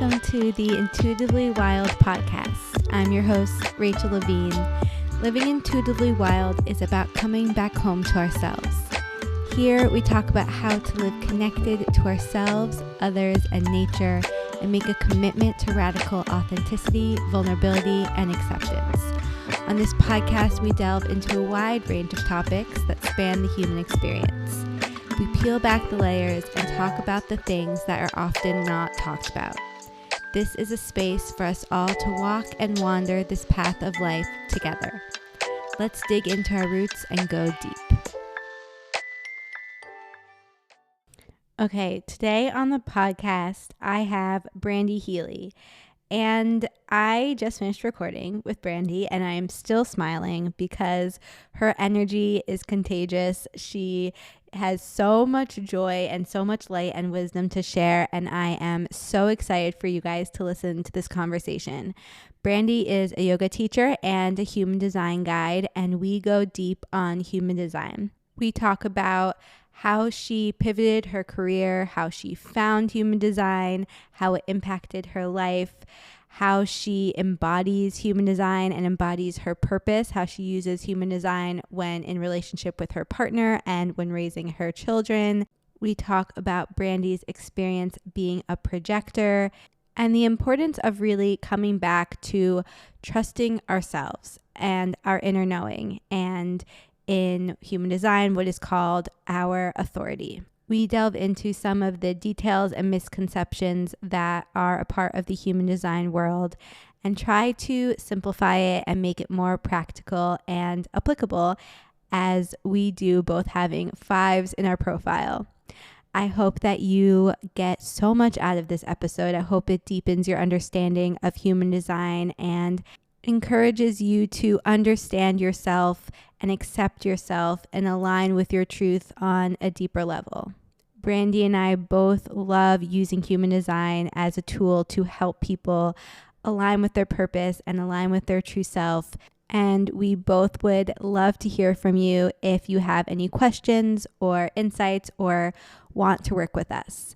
welcome to the Intuitively Wild podcast. I'm your host, Rachel Levine. Living intuitively wild is about coming back home to ourselves. Here we talk about how to live connected to ourselves, others, and nature, and make a commitment to radical authenticity, vulnerability, and acceptance. On this podcast, we delve into a wide range of topics that span the human experience. We peel back the layers and talk about the things that are often not talked about. This is a space for us all to walk and wander this path of life together. Let's dig into our roots and go deep. Okay, today on the podcast, I have Brandi Healy. And I just finished recording with Brandi, and I am still smiling because her energy is contagious. She has so much joy and so much light and wisdom to share, and I am so excited for you guys to listen to this conversation. Brandi is a yoga teacher and a human design guide, and we go deep on human design. We talk about how she pivoted her career, how she found human design, how it impacted her life, how she embodies human design and embodies her purpose, how she uses human design when in relationship with her partner and when raising her children. We talk about Brandi's experience being a projector and the importance of really coming back to trusting ourselves and our inner knowing, and in human design, what is called our authority. We delve into some of the details and misconceptions that are a part of the human design world and try to simplify it and make it more practical and applicable, as we do, both having 5s in our profile. I hope that you get so much out of this episode. I hope it deepens your understanding of human design and encourages you to understand yourself and accept yourself and align with your truth on a deeper level. Brandi and I both love using human design as a tool to help people align with their purpose and align with their true self. And we both would love to hear from you if you have any questions or insights or want to work with us.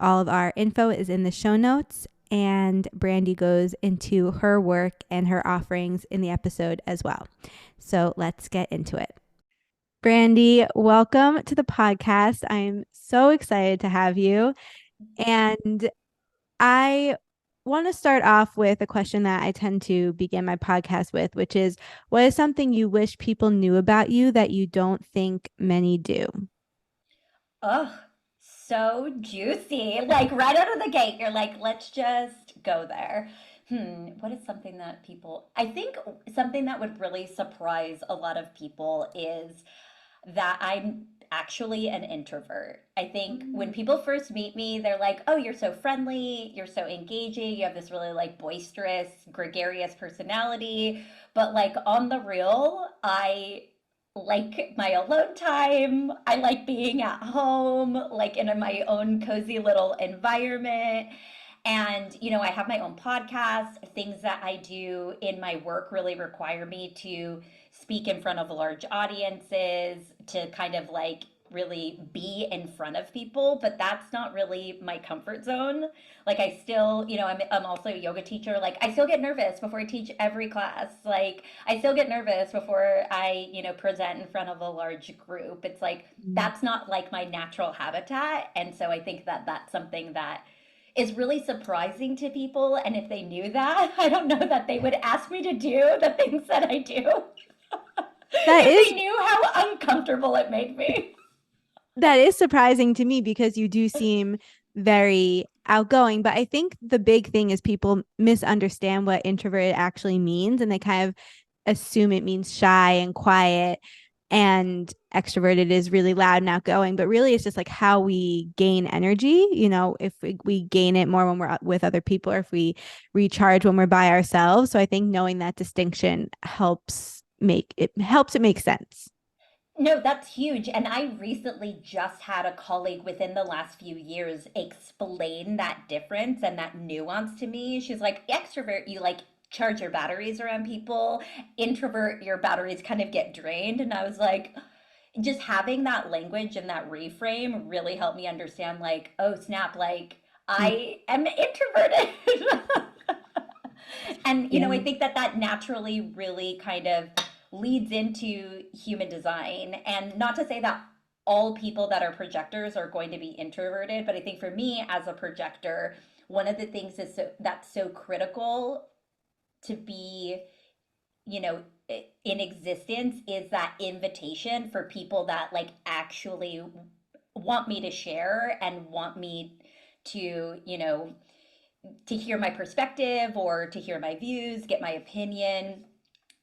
All of our info is in the show notes, and Brandi goes into her work and her offerings in the episode as well. So let's get into it. Brandi, welcome to the podcast. I'm so excited to have you. And I want to start off with a question that I tend to begin my podcast with, which is, what is something you wish people knew about you that you don't think many do? Oh, so juicy. Like right out of the gate, you're like, let's just go there. What is something that I think something that would really surprise a lot of people is that I'm actually an introvert. I think when people first meet me, they're like, oh, you're so friendly, you're so engaging, you have this really like boisterous, gregarious personality. But like on the real, I like my alone time. I like being at home, like in my own cozy little environment. And, I have my own podcast. Things that I do in my work really require me to speak in front of large audiences, to kind of like really be in front of people, but that's not really my comfort zone. Like I still, I'm also a yoga teacher. Like I still get nervous before I teach every class. Like I still get nervous before I, present in front of a large group. It's like that's not like my natural habitat. And so I think that that's something that is really surprising to people. And if they knew that, I don't know that they would ask me to do the things that I do. If they knew how uncomfortable it made me. That is surprising to me because you do seem very outgoing, but I think the big thing is people misunderstand what introverted actually means, and they kind of assume it means shy and quiet, and extroverted is really loud and outgoing, but really it's just like how we gain energy. If we gain it more when we're with other people, or if we recharge when we're by ourselves. So I think knowing that distinction helps it make sense. No, that's huge. And I recently just had a colleague within the last few years explain that difference and that nuance to me. She's like, extrovert, you like charge your batteries around people. Introvert, your batteries kind of get drained. And I was like, just having that language and that reframe really helped me understand, like, oh, snap, like, Mm. I am introverted. And, I Yeah. think that that naturally really kind of leads into human design. And not to say that all people that are projectors are going to be introverted, but I think for me as a projector, one of the things that's so critical to be, you know, in existence is that invitation for people that like actually want me to share and want me to, to hear my perspective or to hear my views, get my opinion.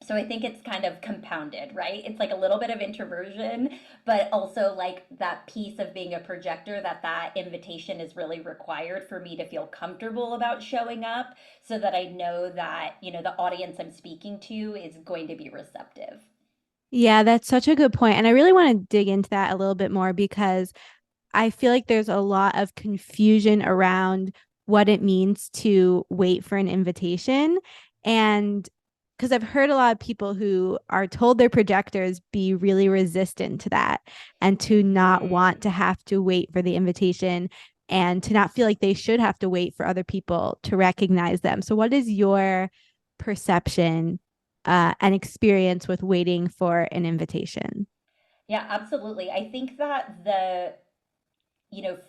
So I think it's kind of compounded, right? It's like a little bit of introversion, but also like that piece of being a projector that invitation is really required for me to feel comfortable about showing up so that I know that, the audience I'm speaking to is going to be receptive. Yeah, that's such a good point. And I really want to dig into that a little bit more because I feel like there's a lot of confusion around what it means to wait for an invitation. And because I've heard a lot of people who are told their projectors be really resistant to that and to not want Mhm. to have to wait for the invitation and to not feel like they should have to wait for other people to recognize them. So, what is your perception and experience with waiting for an invitation? Yeah, absolutely. I think that the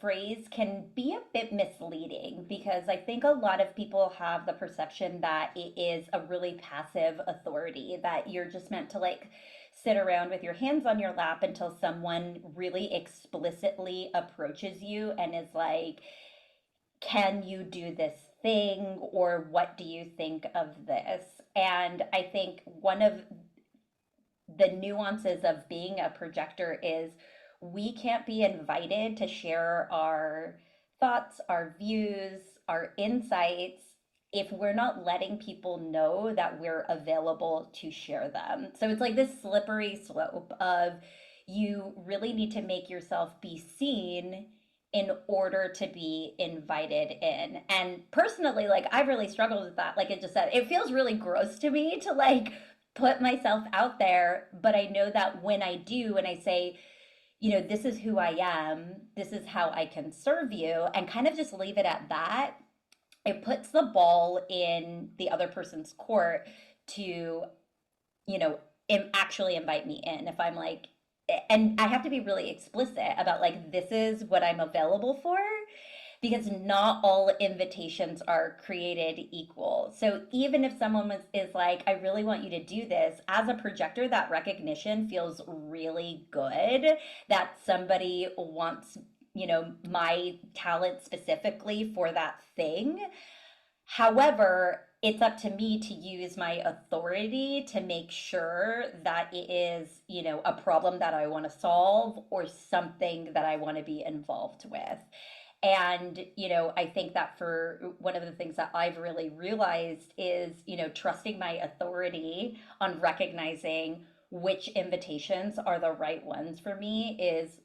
phrase can be a bit misleading because I think a lot of people have the perception that it is a really passive authority, that you're just meant to like sit around with your hands on your lap until someone really explicitly approaches you and is like, can you do this thing? Or what do you think of this? And I think one of the nuances of being a projector is we can't be invited to share our thoughts, our views, our insights if we're not letting people know that we're available to share them. So it's like this slippery slope of you really need to make yourself be seen in order to be invited in. And personally, like I've really struggled with that. Like it just said, it feels really gross to me to like put myself out there, but I know that when I do and I say, this is who I am, this is how I can serve you, and kind of just leave it at that, it puts the ball in the other person's court to, you know, actually invite me in. If I'm like, and I have to be really explicit about like, this is what I'm available for because not all invitations are created equal. So even if someone is like, I really want you to do this, as a projector, that recognition feels really good that somebody wants, my talent specifically for that thing. However, it's up to me to use my authority to make sure that it is, a problem that I want to solve or something that I want to be involved with. And, I think that for one of the things that I've really realized is, trusting my authority on recognizing which invitations are the right ones for me is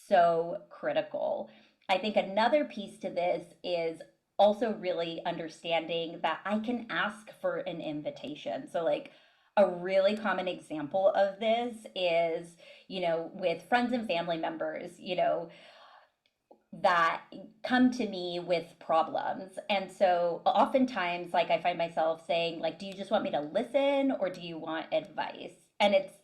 so critical. I think another piece to this is also really understanding that I can ask for an invitation. So, like, a really common example of this is, with friends and family members, that come to me with problems. And so oftentimes, like, I find myself saying, like, do you just want me to listen or do you want advice? And it's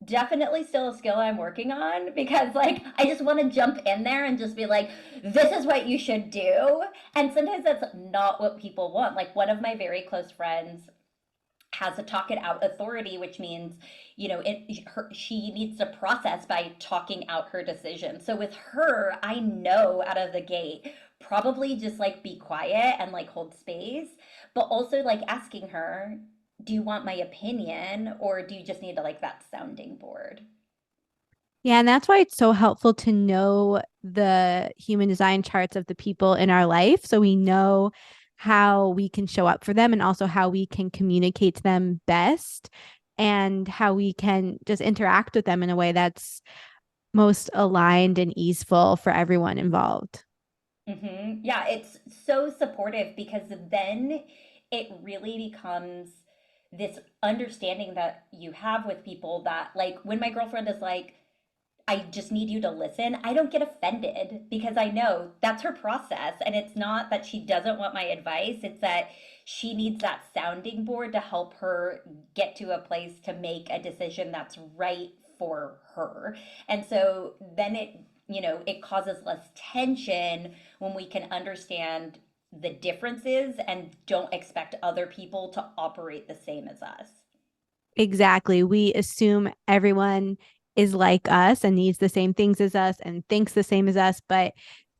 definitely still a skill I'm working on because like I just want to jump in there and just be like, this is what you should do. And sometimes that's not what people want. Like one of my very close friends has a talk it out authority, which means, she needs to process by talking out her decision. So with her, I know out of the gate, probably just like be quiet and like hold space, but also like asking her, do you want my opinion or do you just need to like that sounding board? Yeah, and that's why it's so helpful to know the human design charts of the people in our life so we know how we can show up for them and also how we can communicate to them best and how we can just interact with them in a way that's most aligned and easeful for everyone involved. Yeah, it's so supportive because then it really becomes this understanding that you have with people that, like, when my girlfriend is like, I just need you to listen, I don't get offended because I know that's her process. And it's not that she doesn't want my advice, it's that she needs that sounding board to help her get to a place to make a decision that's right for her. And so then it causes less tension when we can understand the differences and don't expect other people to operate the same as us. Exactly. We assume everyone is like us and needs the same things as us and thinks the same as us. But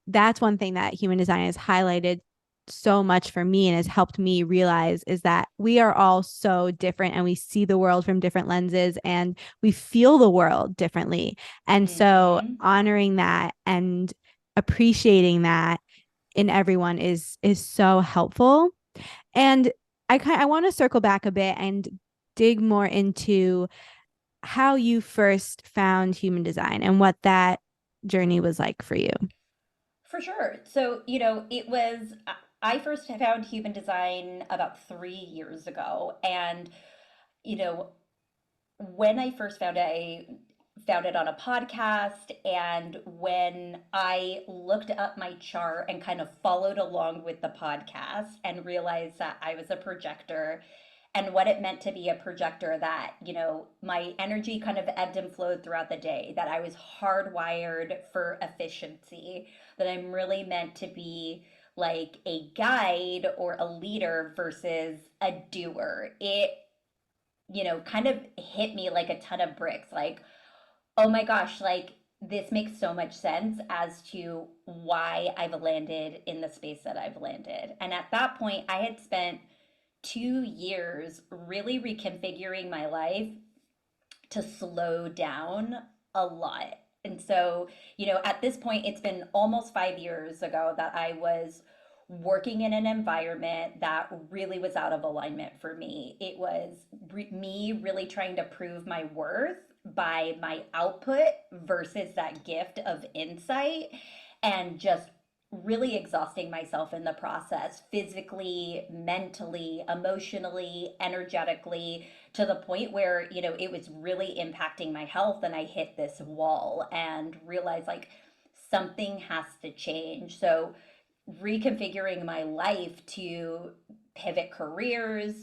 that's one thing that human design has highlighted so much for me and has helped me realize is that we are all so different and we see the world from different lenses and we feel the world differently. And so Mm-hmm. honoring that and appreciating that in everyone is so helpful. And I want to circle back a bit and dig more into how you first found human design and what that journey was like for you. For sure. So, I first found human design about 3 years ago. And, you know, when I first found it, I found it on a podcast. And when I looked up my chart and kind of followed along with the podcast and realized that I was a projector and what it meant to be a projector, that, my energy kind of ebbed and flowed throughout the day, that I was hardwired for efficiency, that I'm really meant to be like a guide or a leader versus a doer. It kind of hit me like a ton of bricks. Like, oh my gosh, like this makes so much sense as to why I've landed in the space that I've landed. And at that point, I had spent 2 years really reconfiguring my life to slow down a lot. And so, at this point, it's been almost 5 years ago that I was working in an environment that really was out of alignment for me. It was me really trying to prove my worth by my output versus that gift of insight, and just really exhausting myself in the process, physically, mentally, emotionally, energetically, to the point where, it was really impacting my health. And I hit this wall and realized like something has to change. So, reconfiguring my life to pivot careers,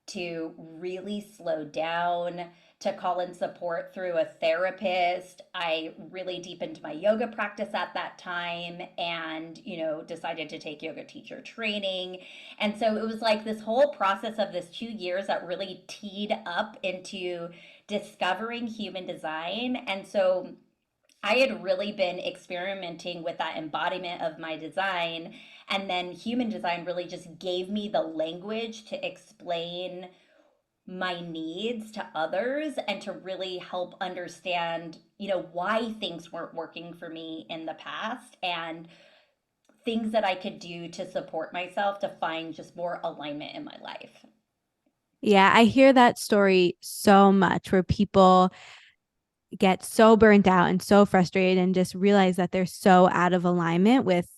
to really slow down, to call in support through a therapist. I really deepened my yoga practice at that time and, decided to take yoga teacher training. And so it was like this whole process of this 2 years that really teed up into discovering human design. And so I had really been experimenting with that embodiment of my design. And then human design really just gave me the language to explain my needs to others and to really help understand, why things weren't working for me in the past, and things that I could do to support myself to find just more alignment in my life. Yeah, I hear that story so much where people get so burnt out and so frustrated and just realize that they're so out of alignment with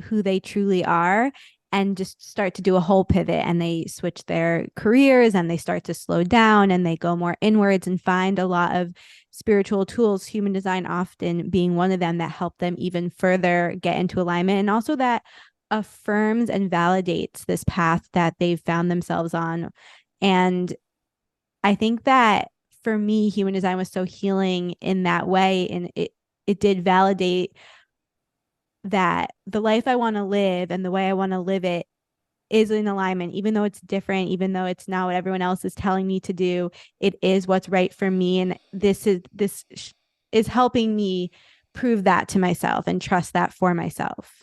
who they truly are and just start to do a whole pivot and they switch their careers and they start to slow down and they go more inwards and find a lot of spiritual tools, human design often being one of them, that help them even further get into alignment, and also that affirms and validates this path that they've found themselves on. And I think that for me, human design was so healing in that way. And it did validate that the life I want to live and the way I want to live it is in alignment, even though it's different, even though it's not what everyone else is telling me to do. It is what's right for me. And this is helping me prove that to myself and trust that for myself.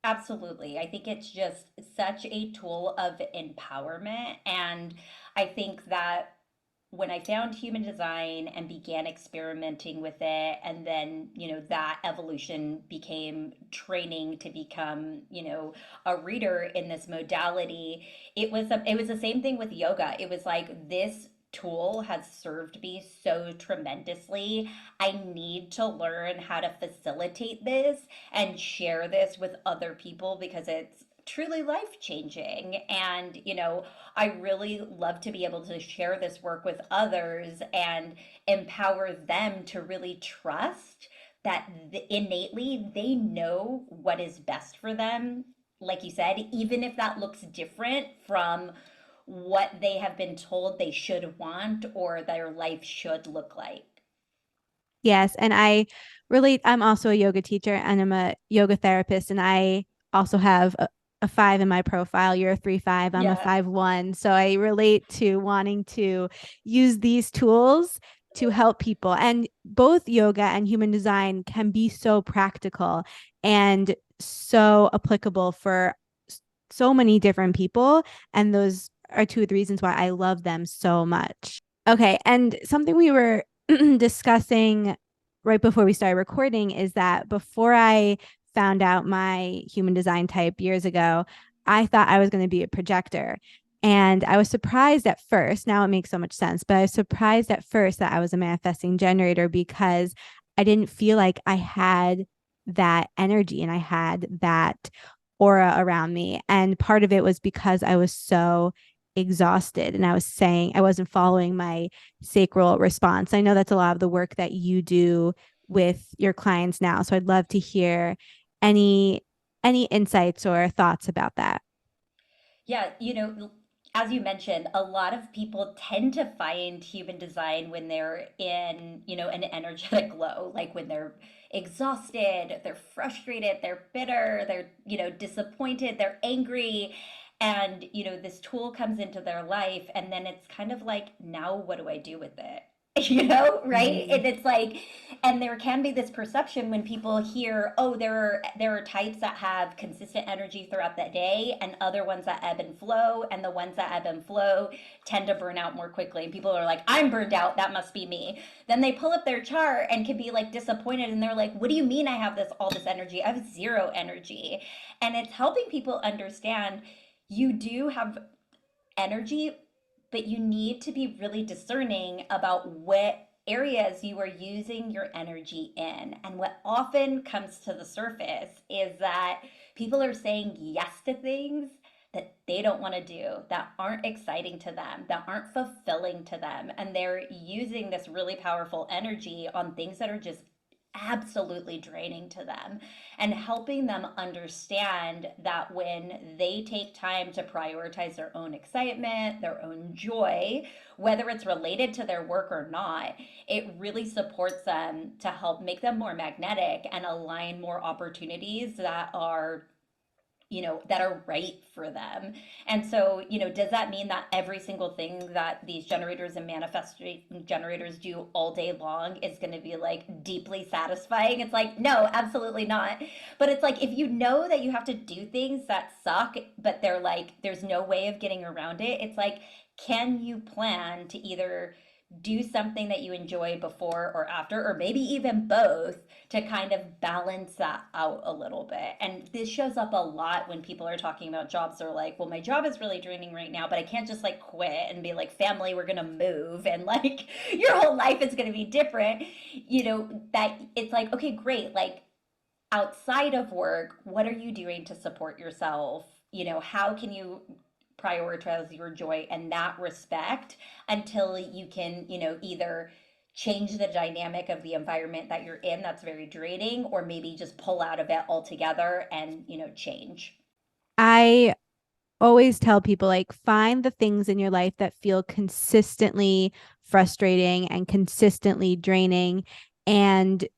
Absolutely. I think it's just such a tool of empowerment. And I think that when I found human design and began experimenting with it, and then, that evolution became training to become, a reader in this modality, it was the same thing with yoga. It was like this tool has served me so tremendously. I need to learn how to facilitate this and share this with other people because it's truly life changing. And, I really love to be able to share this work with others and empower them to really trust that innately they know what is best for them. Like you said, even if that looks different from what they have been told they should want or their life should look like. Yes, and I relate. I'm also a yoga teacher and I'm a yoga therapist, and I also have a five in my profile. You're a 3-5, I'm a Yeah. 5-1. So I relate to wanting to use these tools to help people. And both yoga and human design can be so practical and so applicable for so many different people. And those are two of the reasons why I love them so much. Okay. And something we were discussing right before we started recording is that before I found out my human design type years ago, I thought I was going to be a projector. And I was surprised at first. Now it makes so much sense, but I was surprised at first that I was a manifesting generator because I didn't feel like I had that energy and I had that aura around me. And part of it was because I was so exhausted and I was saying I wasn't following my sacral response. I know that's a lot of the work that you do with your clients now. So I'd love to hear any any insights or thoughts about that. Yeah, as you mentioned, a lot of people tend to find human design when they're in, an energetic low, like when they're exhausted, they're frustrated, they're bitter, they're, disappointed, they're angry. And, this tool comes into their life, and then it's kind of like, now what do I do with it? Right? Mm-hmm. And it's like, and there can be this perception when people hear, oh, there are types that have consistent energy throughout the day and other ones that ebb and flow, and the ones that ebb and flow tend to burn out more quickly. And people are like, I'm burned out, that must be me. Then they pull up their chart and can be like disappointed, and they're like, what do you mean I have all this energy? I have zero energy. And it's helping people understand you do have energy, but you need to be really discerning about what areas you are using your energy in. And what often comes to the surface is that people are saying yes to things that they don't want to do, that aren't exciting to them, that aren't fulfilling to them. And they're using this really powerful energy on things that are just absolutely draining to them, and helping them understand that when they take time to prioritize their own excitement, their own joy, whether it's related to their work or not, it really supports them to help make them more magnetic and align more opportunities that are right for them. And so, does that mean that every single thing that these generators and manifesting generators do all day long is going to be like deeply satisfying? It's like, no, absolutely not. But it's like, if you know that you have to do things that suck, but they're like, there's no way of getting around it, it's like, can you plan to either do something that you enjoy before or after, or maybe even both, to kind of balance that out a little bit? And this shows up a lot when people are talking about jobs. They're like, well, my job is really draining right now, but I can't just like quit and be like, family, we're gonna move, and like your whole life is gonna be different. That it's like, okay, great. Like, outside of work, what are you doing to support yourself? How can you prioritize your joy in that respect until you can, either change the dynamic of the environment that you're in that's very draining, or maybe just pull out of it altogether and, change. I always tell people like find the things in your life that feel consistently frustrating and consistently draining and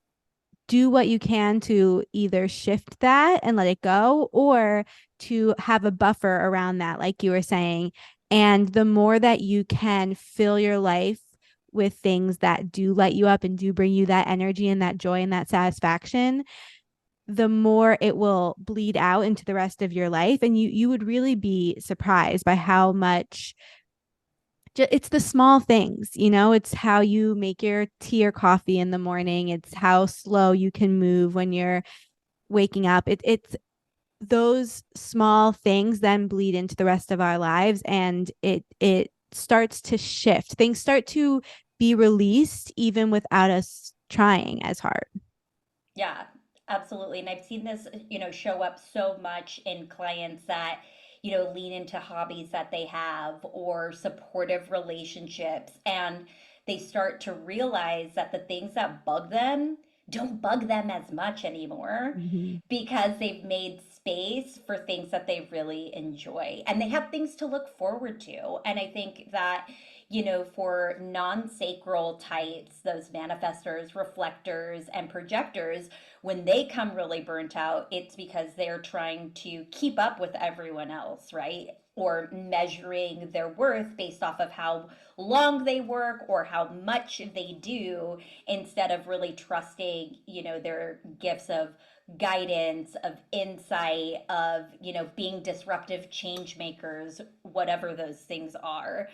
do what you can to either shift that and let it go or to have a buffer around that, like you were saying. And the more that you can fill your life with things that do light you up and do bring you that energy and that joy and that satisfaction, the more it will bleed out into the rest of your life. And you would really be surprised by how much it's the small things, it's how you make your tea or coffee in the morning. It's how slow you can move when you're waking up. It's those small things then bleed into the rest of our lives and it starts to shift. Things start to be released even without us trying as hard. Yeah, absolutely. And I've seen this, show up so much in clients that, lean into hobbies that they have or supportive relationships. And they start to realize that the things that bug them don't bug them as much anymore Mhm. because they've made space for things that they really enjoy and they have things to look forward to. And I think that, for non sacral types, those manifestors, reflectors, and projectors, when they come really burnt out, it's because they're trying to keep up with everyone else, right? Or measuring their worth based off of how long they work or how much they do instead of really trusting, their gifts of guidance, of insight, of, being disruptive change makers, whatever those things are.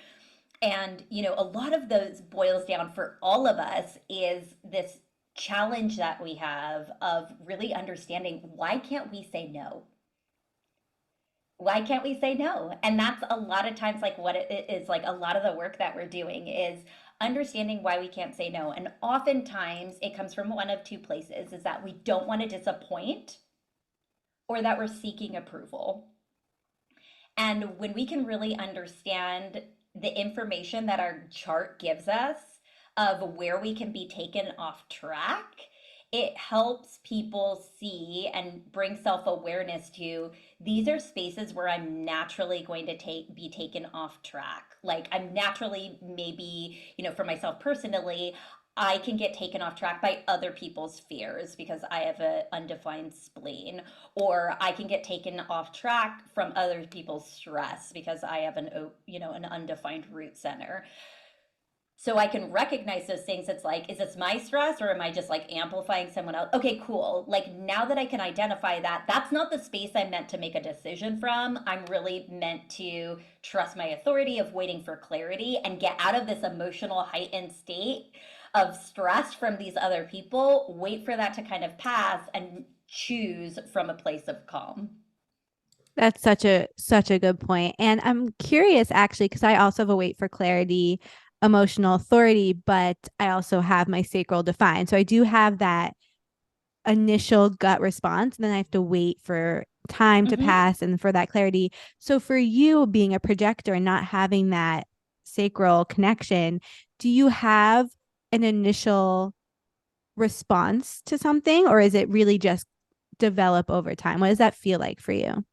And, a lot of those boils down for all of us is this challenge that we have of really understanding why can't we say no? Why can't we say no? And that's a lot of times like what it is, like a lot of the work that we're doing is understanding why we can't say no. And oftentimes it comes from one of two places, is that we don't want to disappoint or that we're seeking approval. And when we can really understand the information that our chart gives us of where we can be taken off track, it helps people see and bring self-awareness to these are spaces where I'm naturally going to be taken off track. Like I'm naturally maybe, for myself personally, I can get taken off track by other people's fears because I have an undefined spleen, or I can get taken off track from other people's stress because I have an undefined root center. So I can recognize those things. It's like, is this my stress or am I just like amplifying someone else? Okay, cool. Like now that I can identify that, that's not the space I'm meant to make a decision from. I'm really meant to trust my authority of waiting for clarity and get out of this emotional heightened state of stress from these other people, wait for that to kind of pass and choose from a place of calm. That's such a good point. And I'm curious actually, because I also have a wait for clarity, emotional authority, but I also have my sacral defined. So I do have that initial gut response, and then I have to wait for time to Mm-hmm. pass and for that clarity. So for you being a projector and not having that sacral connection, do you have an initial response to something, or is it really just develop over time? What does that feel like for you?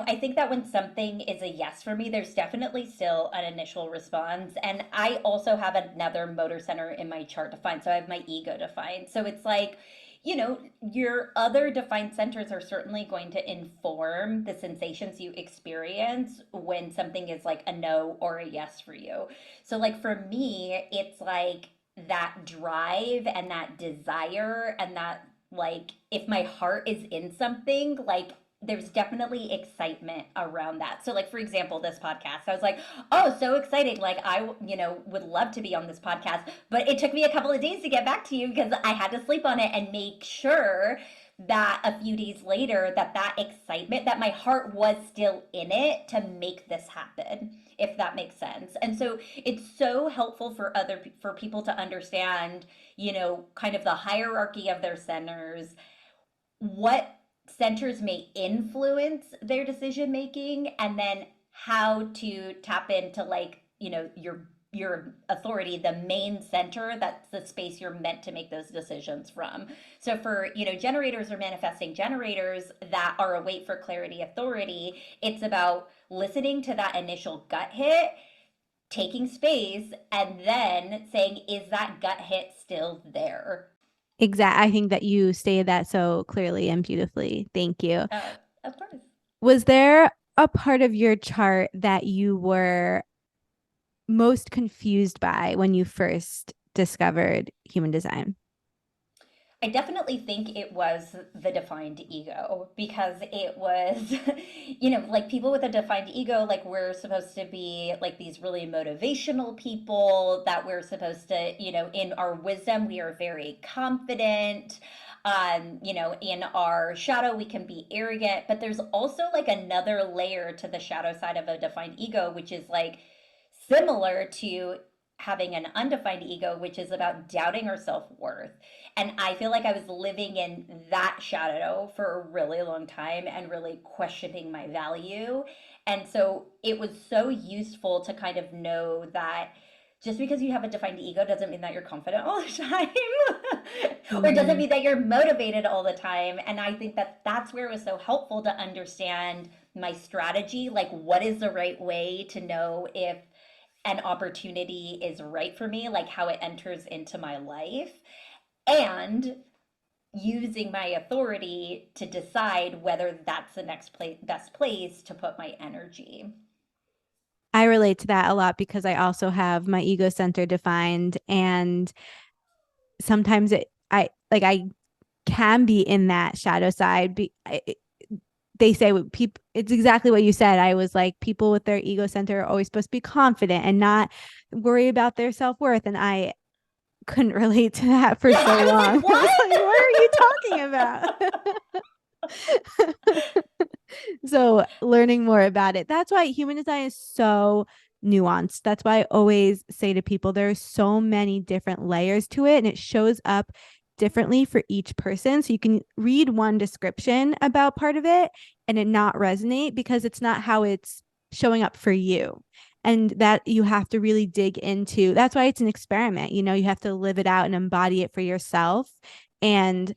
I think that when something is a yes for me, there's definitely still an initial response. And I also have another motor center in my chart defined. So I have my ego defined. So it's like, your other defined centers are certainly going to inform the sensations you experience when something is like a no or a yes for you. So, like for me, it's like that drive and that desire and that like if my heart is in something, like there's definitely excitement around that. So like for example, this podcast, I was like, "Oh, so exciting. Like I, would love to be on this podcast." But it took me a couple of days to get back to you because I had to sleep on it and make sure that a few days later that excitement that my heart was still in it to make this happen, if that makes sense. And so it's so helpful for people to understand, kind of the hierarchy of their centers, what centers may influence their decision making, and then how to tap into like your authority, the main center, that's the space you're meant to make those decisions from. So for generators or manifesting generators that are a wait for clarity authority, it's about listening to that initial gut hit, taking space, and then saying, is that gut hit still there? Exact. I think that you stated that so clearly and beautifully. Thank you. Of course. Was there a part of your chart that you were most confused by when you first discovered human design? I definitely think it was the defined ego because it was, like people with a defined ego, like we're supposed to be like these really motivational people, that we're supposed to, in our wisdom, we are very confident. In our shadow, we can be arrogant, but there's also like another layer to the shadow side of a defined ego, which is like similar to having an undefined ego, which is about doubting our self worth. And I feel like I was living in that shadow for a really long time and really questioning my value. And so it was so useful to kind of know that just because you have a defined ego doesn't mean that you're confident all the time or doesn't Mhm. mean that you're motivated all the time. And I think that that's where it was so helpful to understand my strategy, like what is the right way to know if an opportunity is right for me, like how it enters into my life, and using my authority to decide whether that's the best place to put my energy. I relate to that a lot because I also have my ego center defined, and sometimes I can be in that shadow side. They say people, it's exactly what you said. I was like, people with their ego center are always supposed to be confident and not worry about their self-worth. And I couldn't relate to that for Yeah, so I was like, long. I was like, what are you talking about? what? So learning more about it. That's why human design is so nuanced. That's why I always say to people there's so many different layers to it, and it shows up differently for each person. So you can read one description about part of it and it not resonate because it's not how it's showing up for you. And that you have to really dig into. That's why it's an experiment. You have to live it out and embody it for yourself and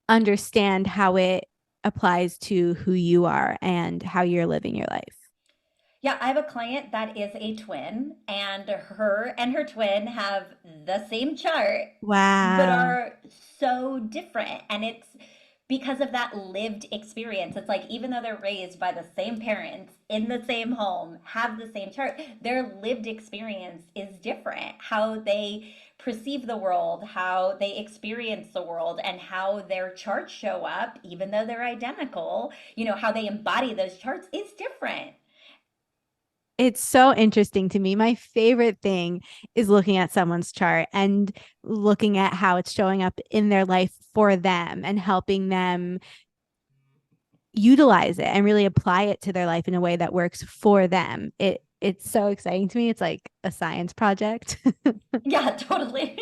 understand how it applies to who you are and how you're living your life. Yeah, I have a client that is a twin, and her twin have the same chart, but Wow. are so different. And it's because of that lived experience. It's like, even though they're raised by the same parents in the same home, have the same chart, their lived experience is different. How they perceive the world, how they experience the world, and how their charts show up, even though they're identical, how they embody those charts is different. It's so interesting to me. My favorite thing is looking at someone's chart and looking at how it's showing up in their life for them and helping them utilize it and really apply it to their life in a way that works for them. It's so exciting to me. It's like a science project. Yeah, totally.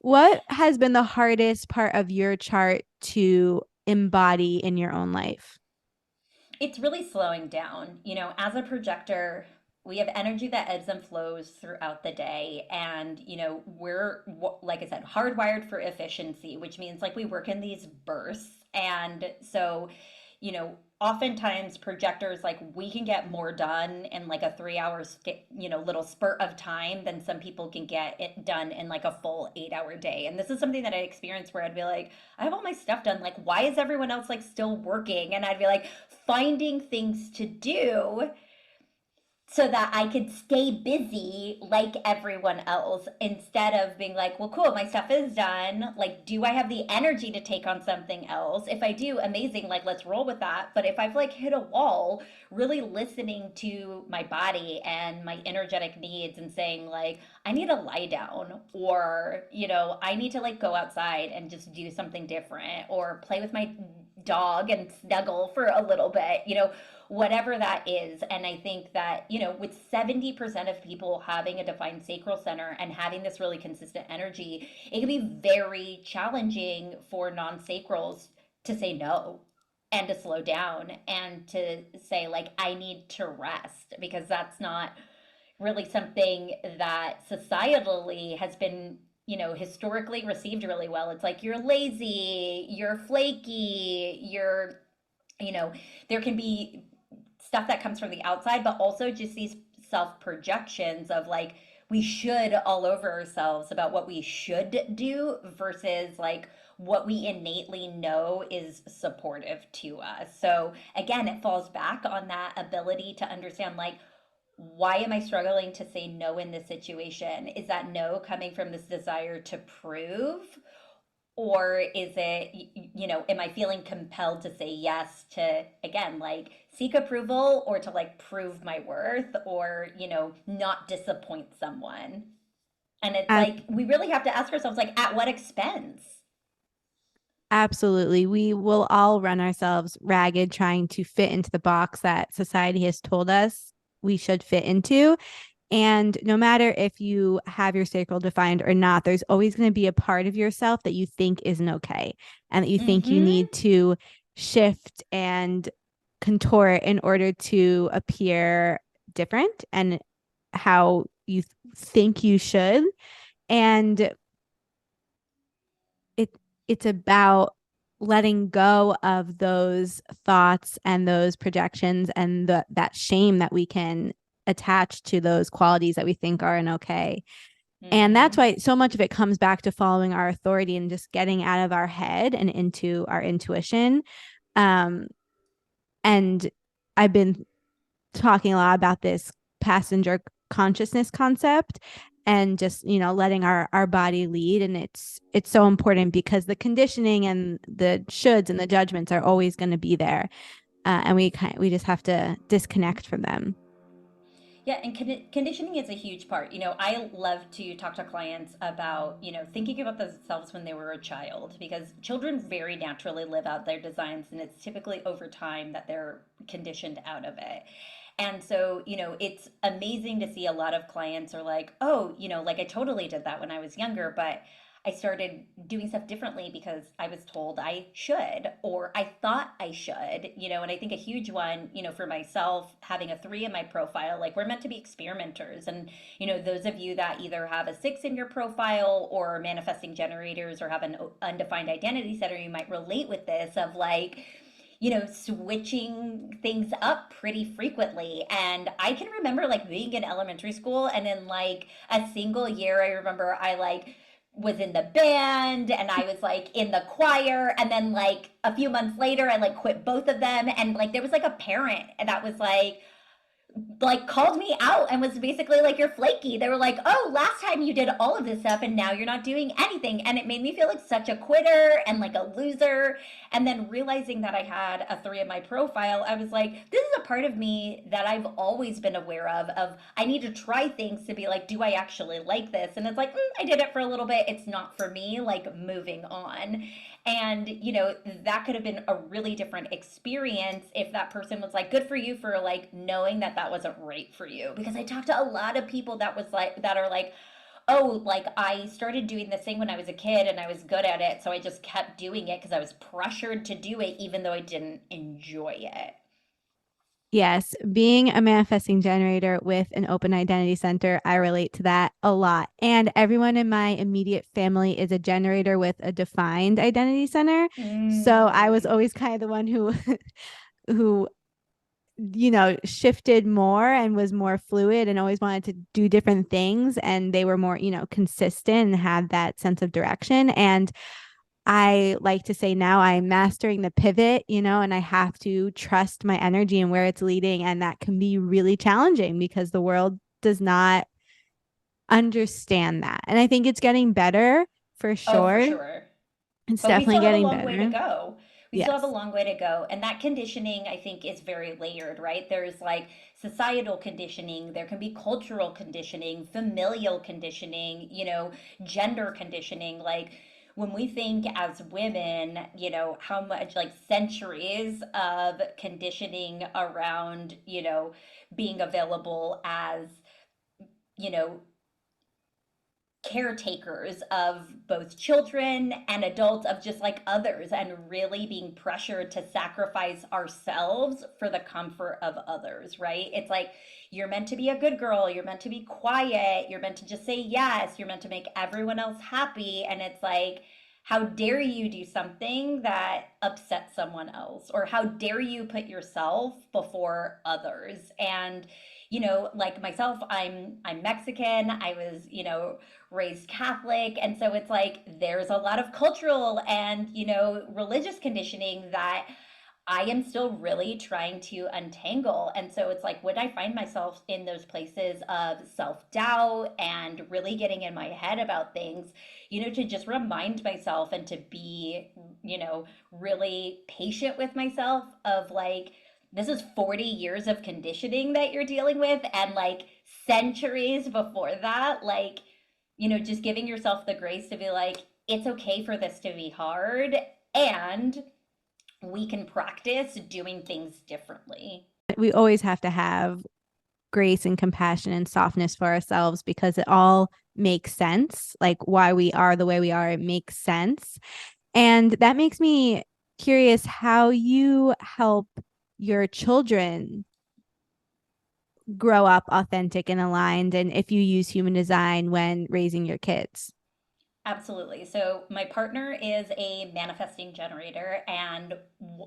What has been the hardest part of your chart to embody in your own life? It's really slowing down. As a projector, we have energy that ebbs and flows throughout the day. And, we're, like I said, hardwired for efficiency, which means like we work in these bursts. And so, oftentimes projectors, like we can get more done in like a 3 hour, little spurt of time than some people can get it done in like a full 8 hour day. And this is something that I experienced where I'd be like, I have all my stuff done. Like, why is everyone else like still working? And I'd be like, finding things to do so that I could stay busy like everyone else instead of being like, well, cool, my stuff is done. Like, do I have the energy to take on something else? If I do, amazing. Like, let's roll with that. But if I've like hit a wall, really listening to my body and my energetic needs and saying, like, I need to lie down, or, I need to like go outside and just do something different, or play with my dog and snuggle for a little bit, whatever that is. And I think that, with 70% of people having a defined sacral center and having this really consistent energy, it can be very challenging for non sacrals to say no and to slow down and to say, like, I need to rest, because that's not really something that societally has been historically received really well. It's like, you're lazy, you're flaky, you're you know there can be stuff that comes from the outside, but also just these self projections of like, we should all over ourselves about what we should do versus like what we innately know is supportive to us. So again, it falls back on that ability to understand, like, why am I struggling to say no in this situation? Is that no coming from this desire to prove? Or is it, am I feeling compelled to say yes to, again, like seek approval, or to like prove my worth, or, not disappoint someone? And it's Ab- like, we really have to ask ourselves, like, at what expense? Absolutely. We will all run ourselves ragged trying to fit into the box that society has told us we should fit into. And no matter if you have your sacral defined or not, there's always going to be a part of yourself that you think isn't okay and that you think you Mm-hmm. need to shift and contort in order to appear different and how you think you should. And it it's about letting go of those thoughts and those projections and that shame that we can attach to those qualities that we think are an okay. And that's Mm-hmm. why so much of it comes back to following our authority and just getting out of our head and into our intuition. Um, and I've been talking a lot about this passenger consciousness concept and just letting our body lead, and it's so important because the conditioning and the shoulds and the judgments are always going to be there, and we just have to disconnect from them. Yeah, and conditioning is a huge part. I love to talk to clients about, thinking about themselves when they were a child, because children very naturally live out their designs, and it's typically over time that they're conditioned out of it. And so, it's amazing to see a lot of clients are like, oh, like I totally did that when I was younger, but I started doing stuff differently because I was told I should, or I thought I should, and I think a huge one, for myself, having a 3 in my profile, like we're meant to be experimenters. And, those of you that either have a 6 in your profile or manifesting generators or have an undefined identity center, you might relate with this of like, switching things up pretty frequently. And I can remember like being in elementary school and in like a single year, I remember I like was in the band and I was like in the choir, and then like a few months later I like quit both of them, and like there was like a parent that was like called me out and was basically like, you're flaky. They were like, oh, last time you did all of this stuff and now you're not doing anything. And it made me feel like such a quitter and like a loser. And then realizing that I had a 3 in my profile, I was like, this is a part of me that I've always been aware of I need to try things to be like, do I actually like this? And it's like, I did it for a little bit, it's not for me, like moving on. And, that could have been a really different experience if that person was like, good for you for like knowing that that wasn't right for you. Because I talked to a lot of people that was like, that are like, oh, like I started doing this thing when I was a kid and I was good at it. So I just kept doing it because I was pressured to do it, even though I didn't enjoy it. Yes, being a manifesting generator with an open identity center, I relate to that a lot. And everyone in my immediate family is a generator with a defined identity center. So I was Mm. always kind of the one who who shifted more and was more fluid and always wanted to do different things, and they were more, consistent and had that sense of direction. And I like to say now I'm mastering the pivot, and I have to trust my energy and where it's leading. And that can be really challenging because the world does not understand that. And I think it's getting better for Oh, for sure. sure. It's But we definitely still have a getting long way to better. go. We still have a Yes. long way to go. And that conditioning, I think, is very layered, right? There's like societal conditioning, there can be cultural conditioning, familial conditioning, gender conditioning. Like when we think as women, how much like centuries of conditioning around, being available as, you know, caretakers of both children and adults, of just like others, and really being pressured to sacrifice ourselves for the comfort of others, right? It's like you're meant to be a good girl, you're meant to be quiet, you're meant to just say yes, you're meant to make everyone else happy. And it's like, how dare you do something that upsets someone else, or how dare you put yourself before others? And like myself, I'm Mexican. I was, raised Catholic. And so it's like there's a lot of cultural and, religious conditioning that I am still really trying to untangle. And so it's like when I find myself in those places of self doubt and really getting in my head about things, to just remind myself and to be, really patient with myself of like, this is 40 years of conditioning that you're dealing with, and like centuries before that. Like, just giving yourself the grace to be like, it's okay for this to be hard, and we can practice doing things differently. We always have to have grace and compassion and softness for ourselves because it all makes sense. Like why we are the way we are, it makes sense. And that makes me curious how you help your children grow up authentic and aligned, and if you use human design when raising your kids. Absolutely. So my partner is a manifesting generator, and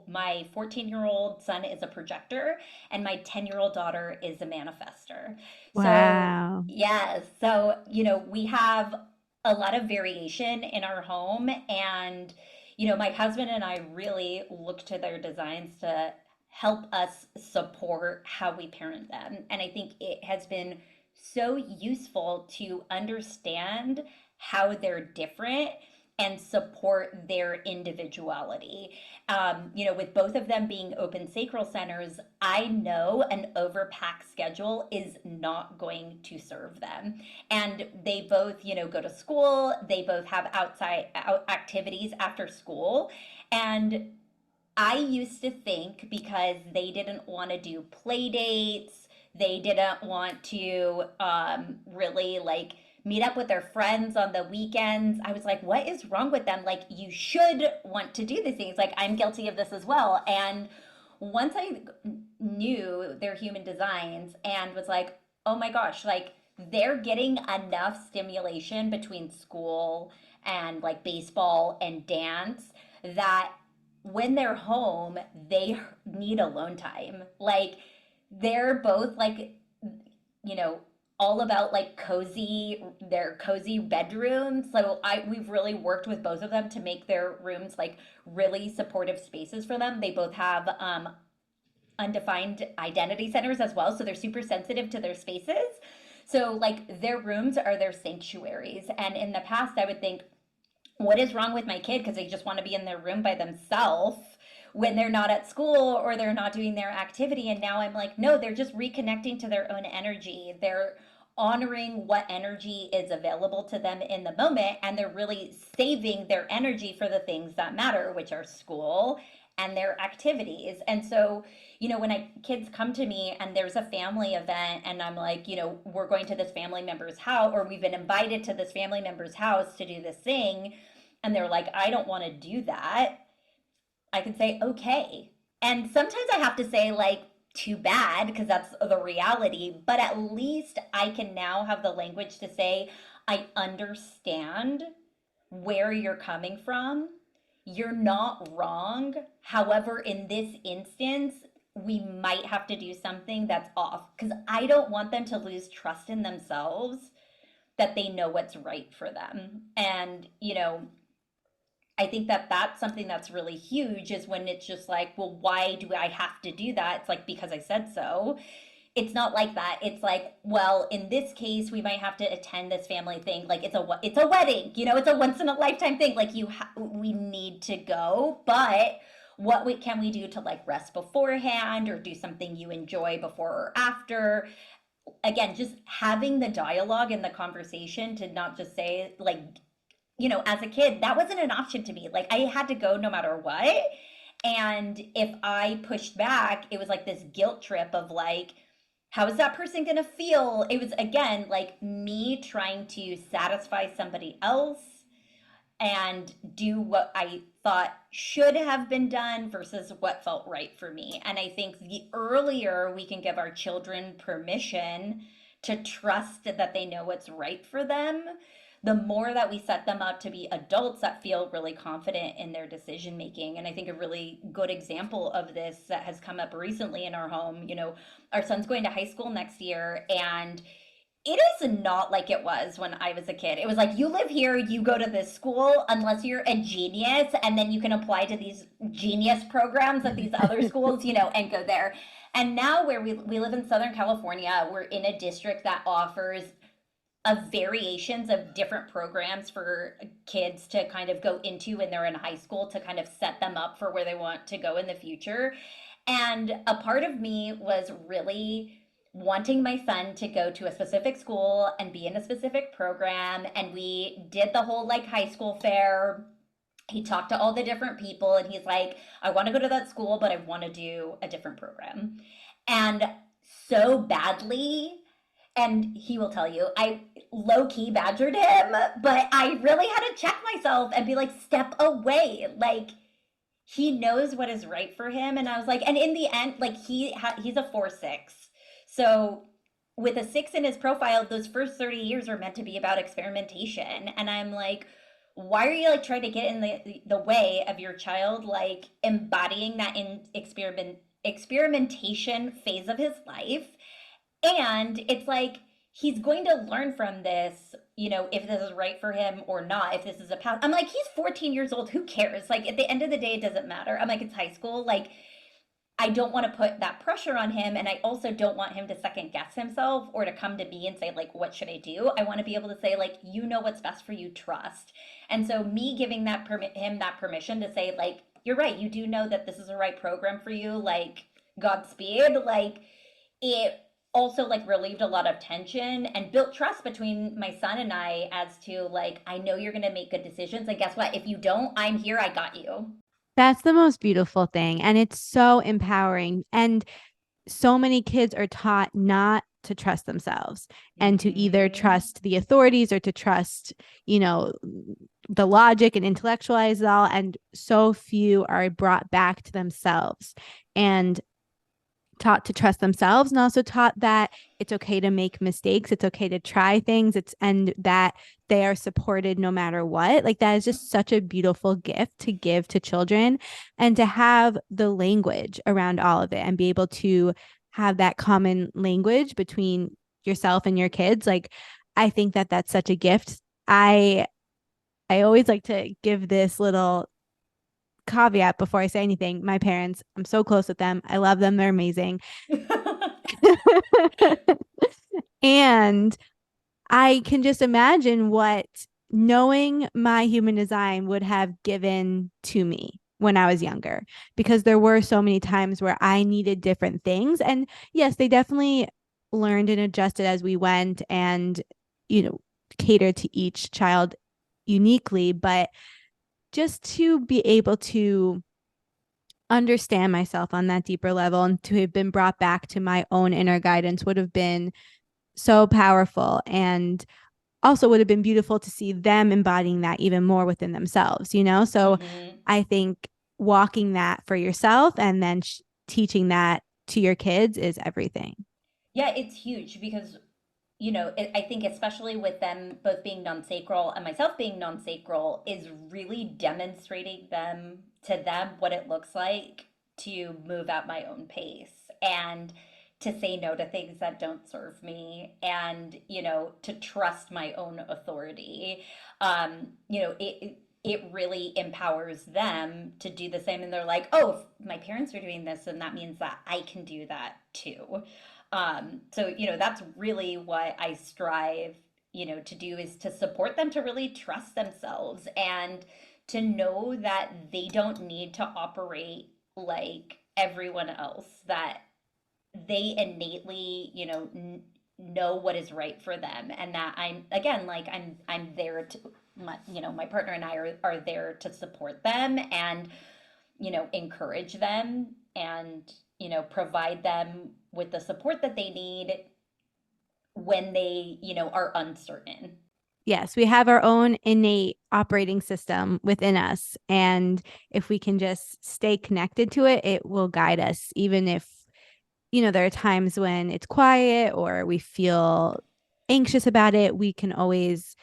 my 14-year-old son is a projector, and my 10-year-old daughter is a manifester. So, Wow. yes. So, we have a lot of variation in our home, and, my husband and I really look to their designs to help us support how we parent them. And I think it has been so useful to understand how they're different and support their individuality. With both of them being open sacral centers, I know an overpacked schedule is not going to serve them. And they both, go to school, they both have activities after school. And I used to think because they didn't want to do play dates, they didn't want to really like meet up with their friends on the weekends. I was like, what is wrong with them? Like, you should want to do these things. Like, I'm guilty of this as well. And once I knew their human designs and was like, oh my gosh, like, they're getting enough stimulation between school and like baseball and dance that when they're home, they need alone time. Like, they're both like, you know, all about like their cozy bedrooms. So we've really worked with both of them to make their rooms like really supportive spaces for them. They both have undefined identity centers as well, so they're super sensitive to their spaces. So like their rooms are their sanctuaries. And in the past, I would think, what is wrong with my kid because they just want to be in their room by themselves when they're not at school or they're not doing their activity. And now I'm like, no, they're just reconnecting to their own energy. They're honoring what energy is available to them in the moment, and they're really saving their energy for the things that matter, which are school and their activities. And so, when kids come to me and there's a family event and I'm like, we're going to this family member's house, or we've been invited to this family member's house to do this thing, and they're like, I don't want to do that, I can say, okay. And sometimes I have to say, like, too bad, because that's the reality. But at least I can now have the language to say, I understand where you're coming from. You're not wrong. However, in this instance, we might have to do something that's off, because I don't want them to lose trust in themselves that they know what's right for them. And, I think that that's something that's really huge, is when it's just like, well, why do I have to do that? It's like, because I said so. It's not like that. It's like, well, in this case, we might have to attend this family thing. Like, it's a wedding, it's a once in a lifetime thing. Like, we need to go, but can we do to like rest beforehand or do something you enjoy before or after? Again, just having the dialogue and the conversation to not just say like, as a kid, that wasn't an option to me. Like, I had to go no matter what. And if I pushed back, it was like this guilt trip of like, how is that person going to feel? It was, again, like me trying to satisfy somebody else and do what I thought should have been done versus what felt right for me. And I think the earlier we can give our children permission to trust that they know what's right for them, the more that we set them up to be adults that feel really confident in their decision making. And I think a really good example of this that has come up recently in our home, our son's going to high school next year, and it is not like it was when I was a kid. It was like, you live here, you go to this school, unless you're a genius, and then you can apply to these genius programs at these other schools, and go there. And now, where we live in Southern California, we're in a district that offers of variations of different programs for kids to kind of go into when they're in high school, to kind of set them up for where they want to go in the future. And a part of me was really wanting my son to go to a specific school and be in a specific program. And we did the whole like high school fair. He talked to all the different people, and he's like, I want to go to that school, but I want to do a different program. And so badly. And he will tell you, I low key badgered him, but I really had to check myself and be like, step away. Like, he knows what is right for him. And I was like, and in the end, like, he's a 4-6. So with a 6 in his profile, those first 30 years are meant to be about experimentation. And I'm like, why are you like trying to get in the way of your child like embodying that in experimentation phase of his life? And it's like he's going to learn from this, if this is right for him or not, if this is a path. I'm like, he's 14 years old. Who cares? Like, at the end of the day, it doesn't matter. I'm like, it's high school. Like, I don't want to put that pressure on him. And I also don't want him to second guess himself or to come to me and say, like, what should I do? I want to be able to say, like, you know what's best for you, trust. And so, me giving him that permission to say, like, you're right. You do know that this is the right program for you. Like, Godspeed. Like, it also like relieved a lot of tension and built trust between my son and I as to like, I know you're going to make good decisions, and guess what, if you don't, I'm here, I got you. That's the most beautiful thing. And it's so empowering. And so many kids are taught not to trust themselves and to either Mm-hmm. trust the authorities or to trust, you know, the logic and intellectualize it all. And so few are brought back to themselves and taught to trust themselves, and also taught that it's okay to make mistakes, it's okay to try things, it's and that they are supported no matter what. Like, that is just such a beautiful gift to give to children, and to have the language around all of it and be able to have that common language between yourself and your kids. Like, I think that that's such a gift. I always like to give this little caveat before I say anything. My parents, I'm so close with them, I love them, they're amazing. And I can just imagine what knowing my human design would have given to me when I was younger, because there were so many times where I needed different things. And yes, they definitely learned and adjusted as we went and, you know, catered to each child uniquely. But just to be able to understand myself on that deeper level and to have been brought back to my own inner guidance would have been so powerful, and also would have been beautiful to see them embodying that even more within themselves, you know? So Mm-hmm. I think walking that for yourself and then teaching that to your kids is everything. Yeah, it's huge because I think especially with them both being non-sacral and myself being non-sacral is really demonstrating to them what it looks like to move at my own pace and to say no to things that don't serve me, and to trust my own authority. It really empowers them to do the same, and they're like, oh, if my parents are doing this, then that means that I can do that too. So, that's really what I strive, to do, is to support them to really trust themselves and to know that they don't need to operate like everyone else, that they innately, know what is right for them, and that I'm, again, like I'm there to my partner and I are there to support them and encourage them and, provide them with the support that they need when they, are uncertain. Yes, we have our own innate operating system within us. And if we can just stay connected to it, it will guide us, even if, there are times when it's quiet or we feel anxious about it. We can always,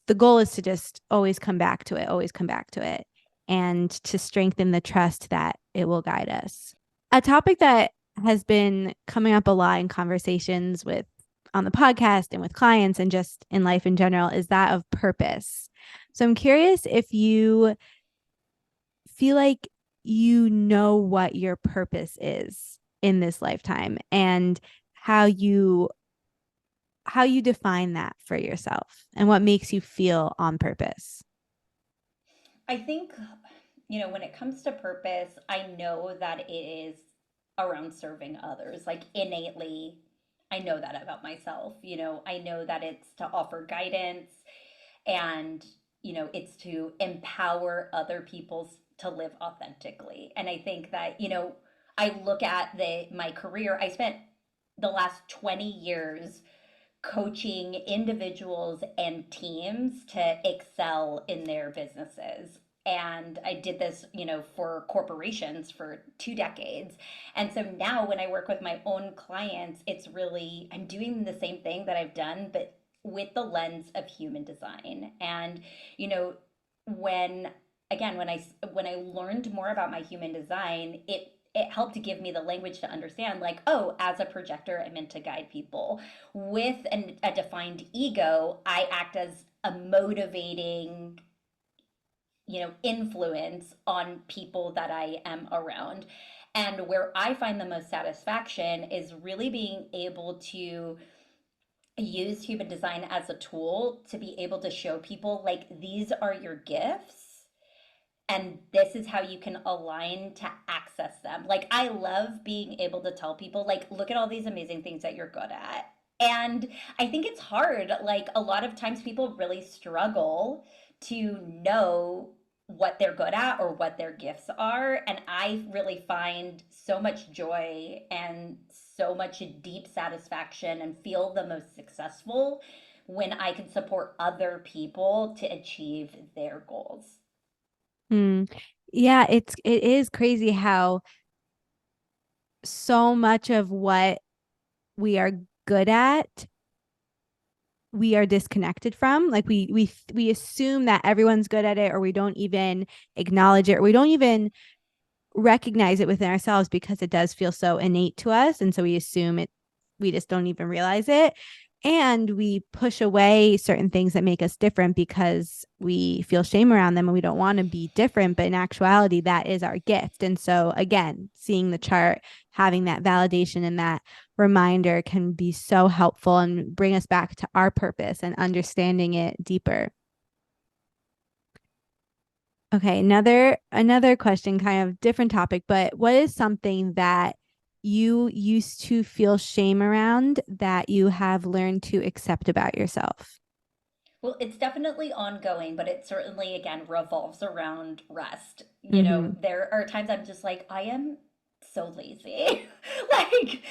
the goal is to just always come back to it, always come back to it, and to strengthen the trust that it will guide us. A topic that has been coming up a lot in conversations with on the podcast and with clients and just in life in general is that of purpose. So I'm curious if you feel like you know what your purpose is in this lifetime, and how you how you define that for yourself and what makes you feel on purpose. I think, when it comes to purpose, I know that it is around serving others. Like, innately, I know that about myself. I know that it's to offer guidance, and, it's to empower other people to live authentically. And I think that, I look at my career, I spent the last 20 years coaching individuals and teams to excel in their businesses. And I did this, for corporations for 2 decades. And so now when I work with my own clients, it's really, I'm doing the same thing that I've done, but with the lens of human design. And, you know, when, again, when I learned more about my human design, it helped to give me the language to understand, like, oh, as a projector, I'm meant to guide people. With a defined ego, I act as a motivating, influence on people that I am around. And where I find the most satisfaction is really being able to use human design as a tool to be able to show people, like, these are your gifts and this is how you can align to access them. Like, I love being able to tell people, like, look at all these amazing things that you're good at. And I think it's hard. Like, a lot of times people really struggle to know what they're good at or what their gifts are. And I really find so much joy and so much deep satisfaction and feel the most successful when I can support other people to achieve their goals. Hmm. Yeah, it is crazy how so much of what we are good at we are disconnected from. Like we assume that everyone's good at it, or we don't even acknowledge it, or we don't even recognize it within ourselves because it does feel so innate to us. And so we assume it, we just don't even realize it. And we push away certain things that make us different because we feel shame around them and we don't want to be different. But in actuality, that is our gift. And so, again, seeing the chart, having that validation and that reminder can be so helpful and bring us back to our purpose and understanding it deeper. Okay, another question, kind of different topic, but what is something that you used to feel shame around that you have learned to accept about yourself? Well, it's definitely ongoing, but it certainly, again, revolves around rest. Mm-hmm. There are times I'm just like, I am so lazy. Like,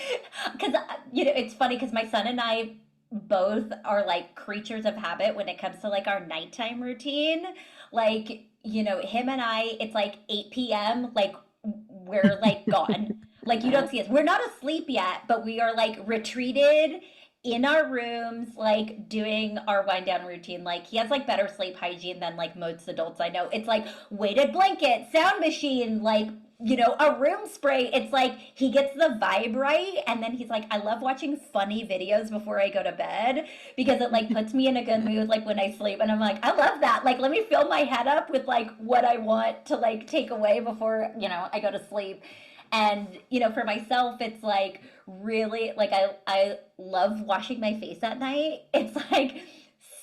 because, it's funny because my son and I both are like creatures of habit when it comes to like our nighttime routine. Like, him and I, it's like 8 p.m., like, we're like gone. Like, you don't see us. We're not asleep yet, but we are like retreated in our rooms, like doing our wind down routine. Like, he has like better sleep hygiene than like most adults I know. It's like weighted blanket, sound machine, like, a room spray. It's like he gets the vibe right. And then he's like, I love watching funny videos before I go to bed because it like puts me in a good mood, like when I sleep. And I'm like, I love that. Like, let me fill my head up with like what I want to like take away before, I go to sleep. And, for myself, it's like really like I love washing my face at night. It's like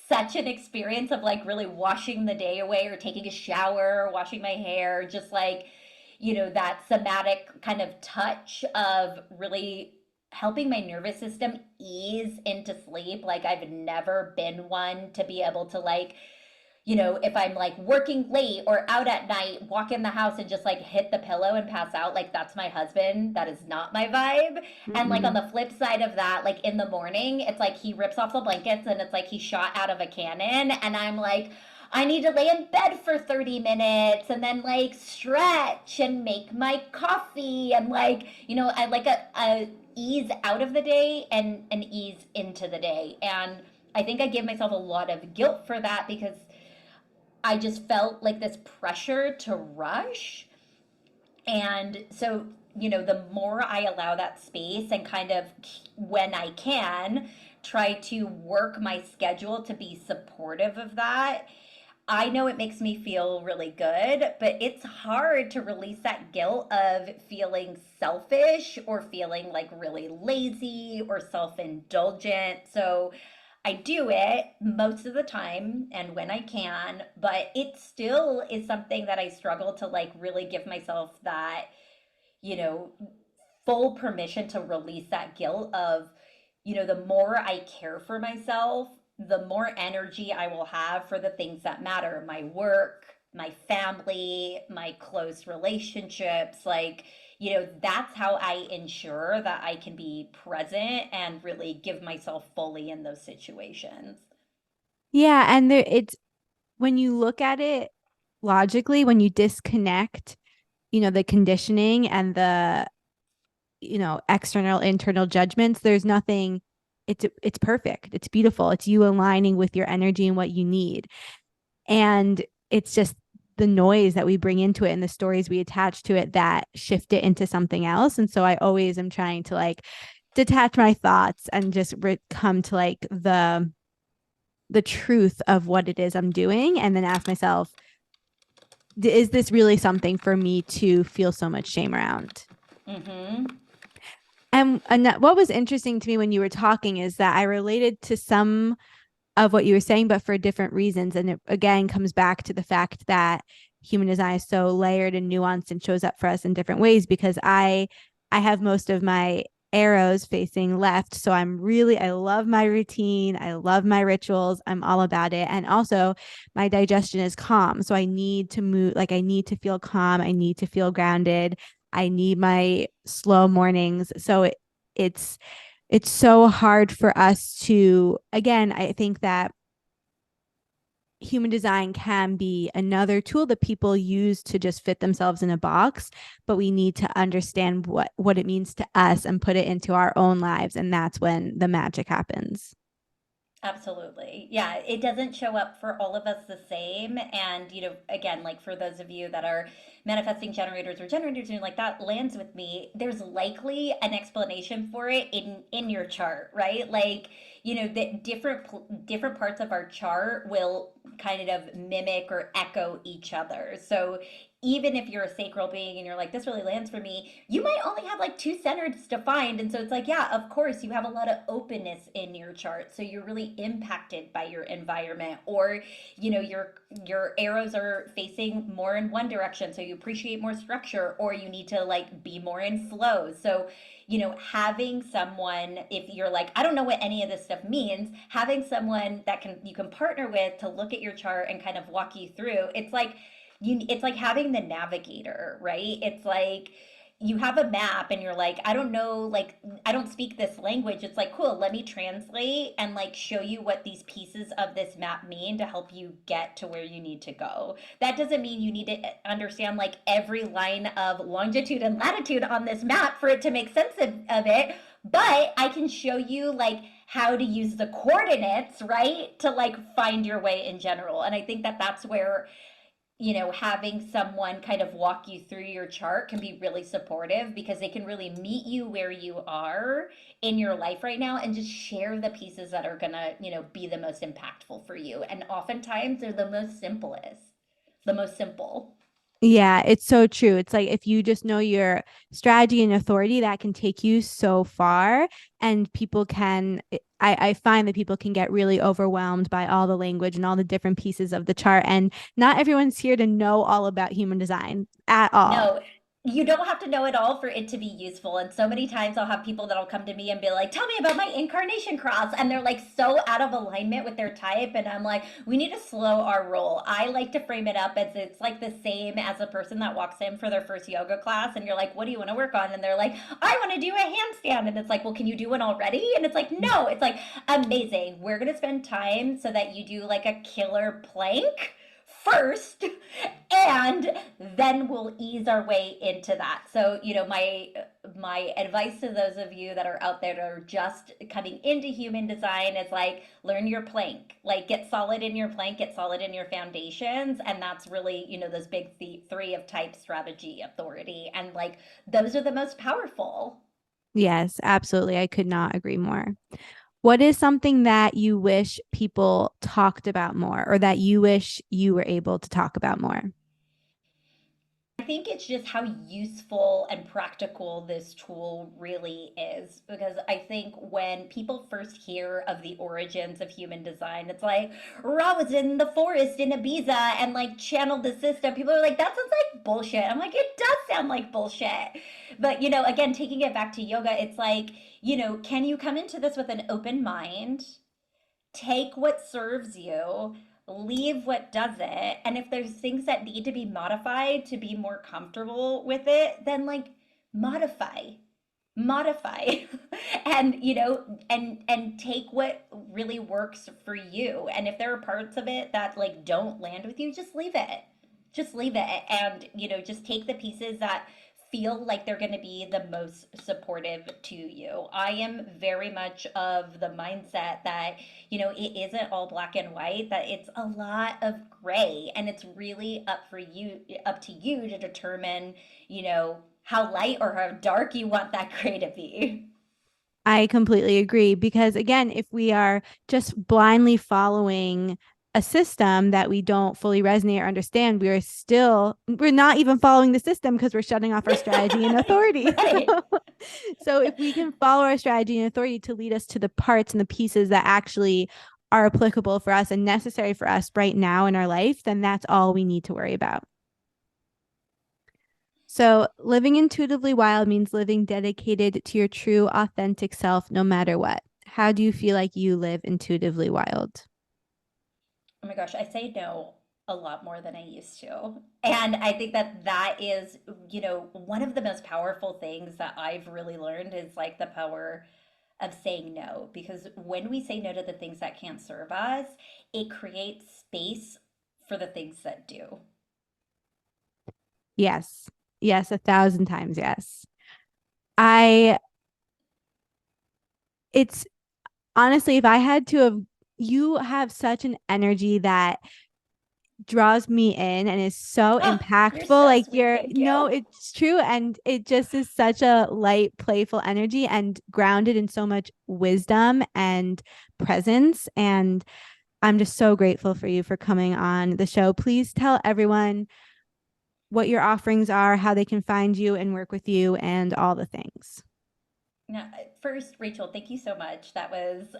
such an experience of like really washing the day away or taking a shower, washing my hair, just like, that somatic kind of touch of really helping my nervous system ease into sleep. Like, I've never been one to be able to like, if I'm like working late or out at night, walk in the house and just like hit the pillow and pass out, like, that's my husband. That is not my vibe. And like on Mm-mm. the flip side of that, like in the morning, it's like he rips off the blankets and it's like he shot out of a cannon. And I'm like, I need to lay in bed for 30 minutes and then like stretch and make my coffee. And like, I like a ease out of the day and an ease into the day. And I think I give myself a lot of guilt for that because I just felt like this pressure to rush. And so, the more I allow that space and kind of when I can try to work my schedule to be supportive of that, I know it makes me feel really good, but it's hard to release that guilt of feeling selfish or feeling like really lazy or self indulgent. So I do it most of the time and when I can, but it still is something that I struggle to like really give myself that, you know, full permission to release that guilt of, the more I care for myself, the more energy I will have for the things that matter, my work, my family, my close relationships. Like, that's how I ensure that I can be present and really give myself fully in those situations. Yeah, and it's when you look at it logically, when you disconnect, the conditioning and the, external internal judgments, there's nothing. It's perfect. It's beautiful. It's you aligning with your energy and what you need. And it's just the noise that we bring into it and the stories we attach to it that shift it into something else. And so I always am trying to like detach my thoughts and just come to like the truth of what it is I'm doing, and then ask myself, is this really something for me to feel so much shame around? Mm-hmm. And what was interesting to me when you were talking is that I related to some of what you were saying, but for different reasons. And it again comes back to the fact that human design is so layered and nuanced and shows up for us in different ways, because I have most of my arrows facing left. So I love my routine. I love my rituals. I'm all about it. And also my digestion is calm. So I need to move, like I need to feel calm. I need to feel grounded. I need my slow mornings. So it's it's so hard for us to, again, I think that human design can be another tool that people use to just fit themselves in a box, but we need to understand what it means to us and put it into our own lives, and that's when the magic happens. Absolutely. Yeah, it doesn't show up for all of us the same. And, again, like for those of you that are manifesting generators or generators and you're like that lands with me, there's likely an explanation for it in your chart, right? Like, the different parts of our chart will kind of mimic or echo each other. So even if you're a sacral being and you're like, this really lands for me, you might only have like two centers defined. And so it's like, yeah, of course, you have a lot of openness in your chart. So you're really impacted by your environment. Or, your arrows are facing more in one direction. So you appreciate more structure, or you need to like be more in flow. So, having someone, if you're like, I don't know what any of this stuff means, having someone that you can partner with to look at your chart and kind of walk you through, it's like having the navigator, right? It's like you have a map and you're like, I don't know, like I don't speak this language. It's like, cool, let me translate and like show you what these pieces of this map mean to help you get to where you need to go. That doesn't mean you need to understand like every line of longitude and latitude on this map for it to make sense of it, but I can show you like how to use the coordinates, right, to like find your way in general. And I think that that's where having someone kind of walk you through your chart can be really supportive, because they can really meet you where you are in your life right now and just share the pieces that are gonna, be the most impactful for you. And oftentimes they're the most simple. Yeah, it's so true. It's like if you just know your strategy and authority, that can take you so far. And I find that people can get really overwhelmed by all the language and all the different pieces of the chart. And not everyone's here to know all about human design at all. No, you don't have to know it all for it to be useful. And so many times I'll have people that'll come to me and be like, tell me about my incarnation cross. And they're like so out of alignment with their type. And I'm like, we need to slow our roll. I like to frame it up as it's like the same as a person that walks in for their first yoga class. And you're like, what do you want to work on? And they're like, I want to do a handstand. And it's like, well, can you do one already? And it's like, no. It's like, amazing. We're going to spend time so that you do like a killer plank first, and then we'll ease our way into that. So, my advice to those of you that are out there that are just coming into human design is like, learn your plank, like get solid in your plank, get solid in your foundations. And that's really, those big three of type: strategy, authority, and like those are the most powerful. Yes, absolutely. I could not agree more. What is something that you wish people talked about more, or that you wish you were able to talk about more? I think it's just how useful and practical this tool really is. Because I think when people first hear of the origins of human design, it's like, Ra was in the forest in Ibiza and like channeled the system. People are like, that sounds like bullshit. I'm like, it does sound like bullshit. But, again, taking it back to yoga, it's like, can you come into this with an open mind? Take what serves you, leave what doesn't. And if there's things that need to be modified to be more comfortable with it, then like modify, modify and and take what really works for you. And if there are parts of it that like don't land with you, just leave it. Just leave it. And just take the pieces that feel like they're going to be the most supportive to you. I am very much of the mindset that it isn't all black and white, that it's a lot of gray, and it's really up to you to determine how light or how dark you want that gray to be. I completely agree because again, if we are just blindly following a system that we don't fully resonate or understand, we're not even following the system because we're shutting off our strategy and authority. Right. So if we can follow our strategy and authority to lead us to the parts and the pieces that actually are applicable for us and necessary for us right now in our life, then that's all we need to worry about. So, living intuitively wild means living dedicated to your true, authentic self no matter what. How do you feel like you live intuitively wild? Oh my gosh, I say no a lot more than I used to. And I think that that is, one of the most powerful things that I've really learned is like the power of saying no. Because when we say no to the things that can't serve us, it creates space for the things that do. Yes. Yes, 1,000 times yes. I, it's honestly, if I had to have, you have such an energy that draws me in and is so Oh, you're impactful. so Like sweet. you're Thank no, you. it's true. And it just is such a light, playful energy and grounded in so much wisdom and presence. And I'm just so grateful for you for coming on the show. Please tell everyone what your offerings are, how they can find you and work with you, and all the things. Now, first, Rachel, thank you so much. That was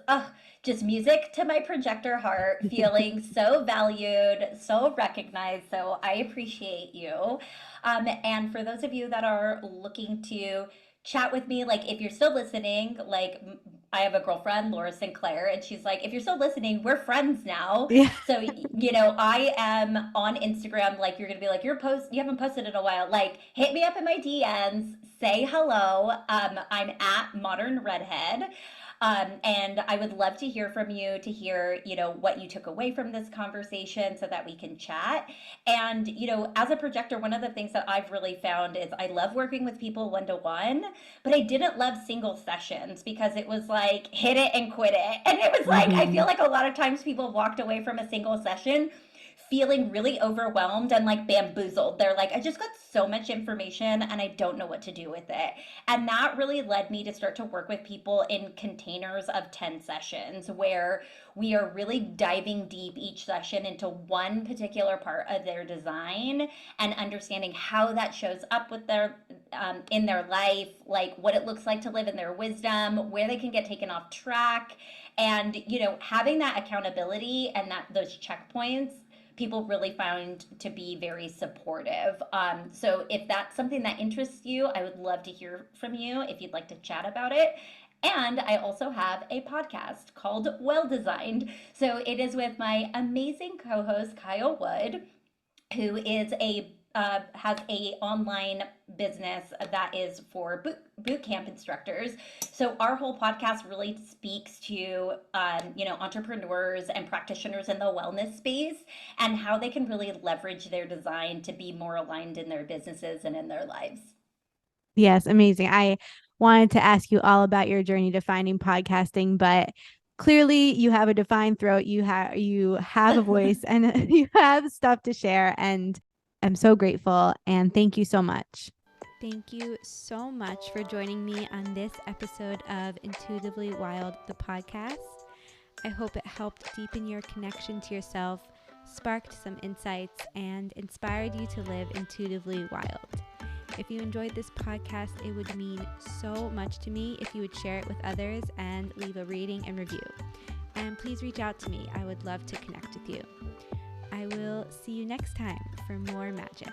just music to my projector heart, feeling so valued, so recognized. So I appreciate you. And for those of you that are looking to chat with me, like if you're still listening, like I have a girlfriend, Laura Sinclair, and she's like, if you're still listening, we're friends now. Yeah. So, I am on Instagram. Like, you're going to be like, you haven't posted in a while. Like, hit me up in my DMs, say hello. I'm at Modern Redhead. And I would love to hear from you, to hear, what you took away from this conversation so that we can chat. And, as a projector, one of the things that I've really found is I love working with people one to one, but I didn't love single sessions because it was like hit it and quit it. And it was like, I feel Mm-hmm. like a lot of times people walked away from a single session feeling really overwhelmed and like bamboozled. They're like, I just got so much information and I don't know what to do with it. And that really led me to start to work with people in containers of 10 sessions where we are really diving deep each session into one particular part of their design and understanding how that shows up with their in their life, like what it looks like to live in their wisdom, where they can get taken off track, and having that accountability and that those checkpoints people really found to be very supportive. So if that's something that interests you, I would love to hear from you if you'd like to chat about it. And I also have a podcast called Well Designed. So it is with my amazing co-host Kyle Wood, who is a has a online business that is for boot camp instructors. So our whole podcast really speaks to entrepreneurs and practitioners in the wellness space and how they can really leverage their design to be more aligned in their businesses and in their lives. Yes, amazing. I wanted to ask you all about your journey to finding podcasting, but clearly you have a defined throat. You have a voice and you have stuff to share. And I'm so grateful. And thank you so much. Thank you so much for joining me on this episode of Intuitively Wild, the podcast. I hope it helped deepen your connection to yourself, sparked some insights, and inspired you to live intuitively wild. If you enjoyed this podcast, it would mean so much to me if you would share it with others and leave a rating and review. And please reach out to me. I would love to connect with you. I will see you next time for more magic.